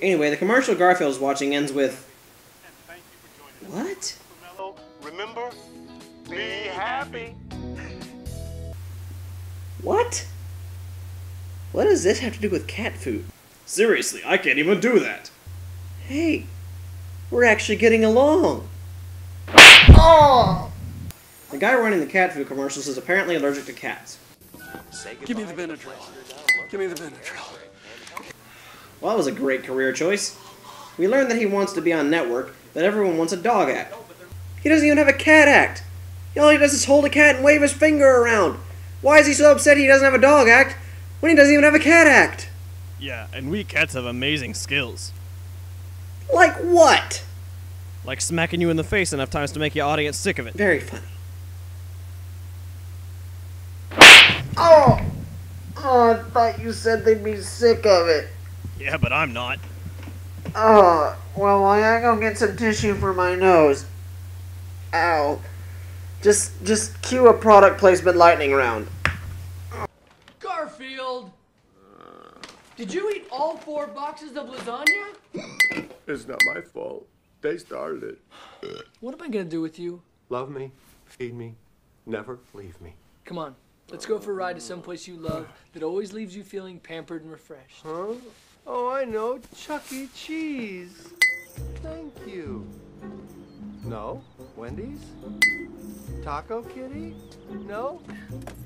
Anyway, the commercial Garfield is watching ends with... What? Remember? Be happy. What? What does this have to do with cat food? Seriously, I can't even do that. Hey, we're actually getting along. Oh! The guy running the cat food commercials is apparently allergic to cats. Give me the Benadryl. Give me the Benadryl. Well, that was a great career choice. We learned that he wants to be on network, but everyone wants a dog act. He doesn't even have a cat act. All he does is hold a cat and wave his finger around. Why is he so upset he doesn't have a dog act when he doesn't even have a cat act? Yeah, and we cats have amazing skills. Like what? Like smacking you in the face enough times to make your audience sick of it. Very funny. Oh! Oh, I thought you said they'd be sick of it. Yeah, but I'm not. Oh, well, I gotta go get some tissue for my nose. Ow. Just cue a product placement lightning round. Garfield! Did you eat all 4 boxes of lasagna? It's not my fault. They started it. What am I gonna do with you? Love me, feed me, never leave me. Come on, let's go for a ride to someplace you love that always leaves you feeling pampered and refreshed. Huh? Oh, I know. Chuck E. Cheese. Thank you. No? Wendy's? Taco Kitty? No?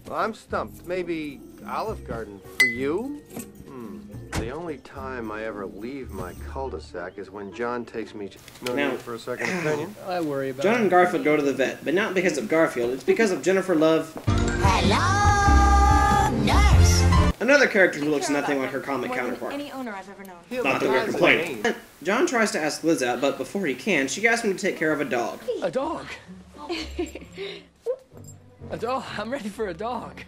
Well, I'm stumped. Maybe Olive Garden for you? The only time I ever leave my cul-de-sac is when John takes me to... No Now- need for a second opinion. I worry about John and Garfield go to the vet, but not because of Garfield, it's because of Jennifer Love... Hello, nurse. Another character who looks nothing like her comic More than counterpart. any owner I've ever known. Not that we're complaining. John tries to ask Liz out, but before he can, she asks him to take care of a dog. a dog. A dog. I'm ready for a dog.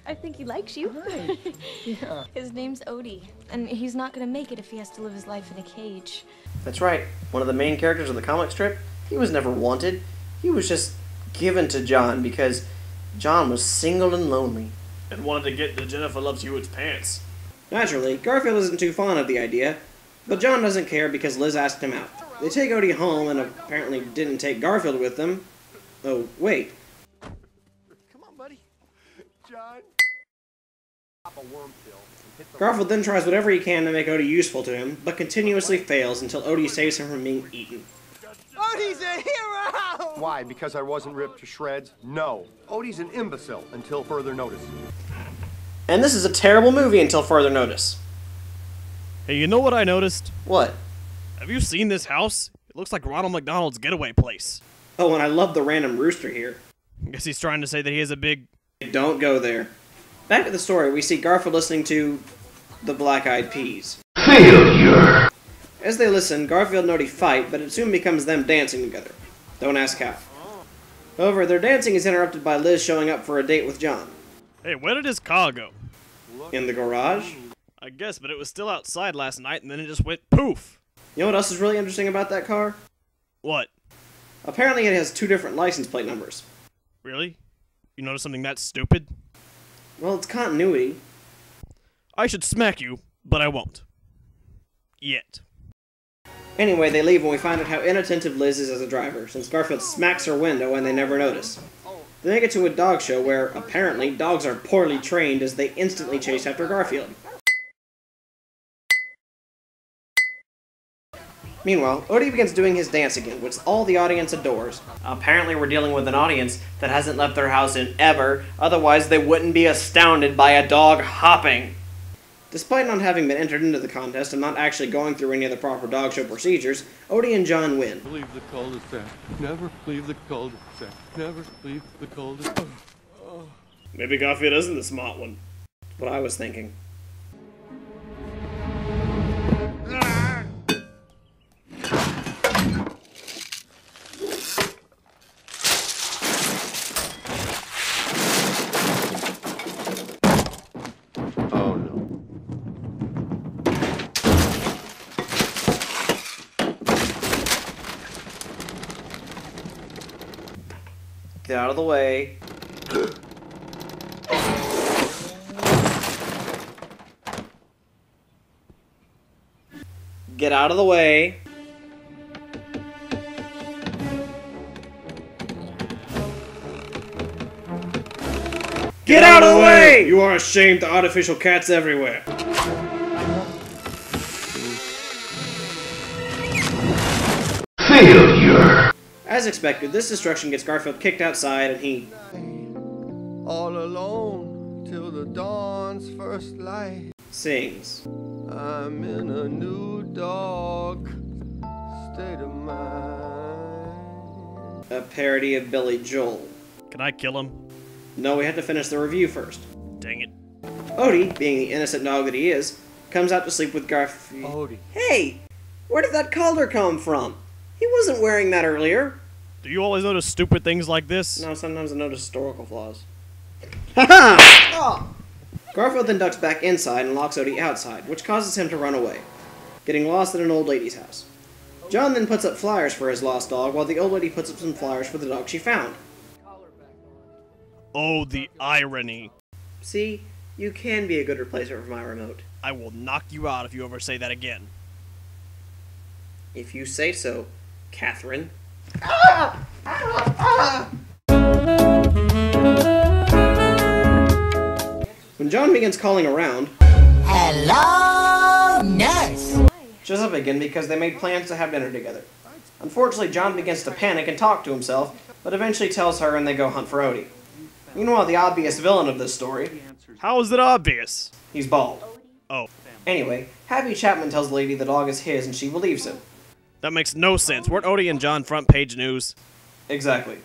I think he likes you. Hi. Yeah. His name's Odie, and he's not gonna make it if he has to live his life in a cage. That's right, one of the main characters of the comic strip, he was never wanted. He was just given to John because John was single and lonely. And wanted to get into Jennifer Loves Hewitt's pants. Naturally, Garfield isn't too fond of the idea, but John doesn't care because Liz asked him out. They take Odie home and apparently didn't take Garfield with them. Oh, wait. Come on, buddy. John. Pop a worm pill and hit the... Garfield then tries whatever he can to make Odie useful to him, but continuously fails until Odie saves him from being eaten. Odie's a hero! Why? Because I wasn't ripped to shreds? No. Odie's an imbecile until further notice. And this is a terrible movie until further notice. Hey, you know what I noticed? What? Have you seen this house? It looks like Ronald McDonald's getaway place. Oh, and I love the random rooster here. I guess he's trying to say that he has a big... Don't go there. Back to the story, we see Garfield listening to the Black Eyed Peas. Failure. As they listen, Garfield and Odie fight, but it soon becomes them dancing together. Don't ask how. However, their dancing is interrupted by Liz showing up for a date with John. Hey, where did his car go? In the garage? I guess, but it was still outside last night and then it just went poof. You know what else is really interesting about that car? What? Apparently it has 2 different license plate numbers. Really? You notice something that stupid? Well, it's continuity. I should smack you, but I won't. Yet. Anyway, they leave and we find out how inattentive Liz is as a driver, since Garfield smacks her window and they never notice. Then they get to a dog show where, apparently, dogs are poorly trained as they instantly chase after Garfield. Meanwhile, Odie begins doing his dance again, which all the audience adores. Apparently we're dealing with an audience that hasn't left their house in ever, otherwise they wouldn't be astounded by a dog hopping. Despite not having been entered into the contest and not actually going through any of the proper dog show procedures, Odie and John win. Leave the cul-de-sac. Never leave the cul-de-sac. Never leave the cul-de-sac. Maybe Garfield isn't the smart one. What I was thinking. Oh, no. Get out of the way. Get out of the way. Get out of the way! You are ashamed to artificial cats everywhere. Failure. As expected, this destruction gets Garfield kicked outside and he... All alone till the dawn's first light. sings. I'm in a new dog state of mind. A parody of Billy Joel. Can I kill him? No, we have to finish the review first. Dang it. Odie, being the innocent dog that he is, comes out to sleep with Garfield. Odie. Hey! Where did that collar come from? He wasn't wearing that earlier. Do you always notice stupid things like this? No, sometimes I notice historical flaws. Haha! Oh. Garfield then ducks back inside and locks Odie outside, which causes him to run away, getting lost at an old lady's house. John then puts up flyers for his lost dog, while the old lady puts up some flyers for the dog she found. Oh, the irony. See, you can be a good replacement for my remote. I will knock you out if you ever say that again. If you say so, Catherine. When John begins calling around, Hello, nurse. shows up again because they made plans to have dinner together. Unfortunately, John begins to panic and talk to himself, but eventually tells her and they go hunt for Odie. Meanwhile, the obvious villain of this story, How is it obvious? he's bald. Oh, Anyway, Happy Chapman tells the lady the dog is his and she believes him. that makes no sense. Weren't Odie and John front page news? Exactly.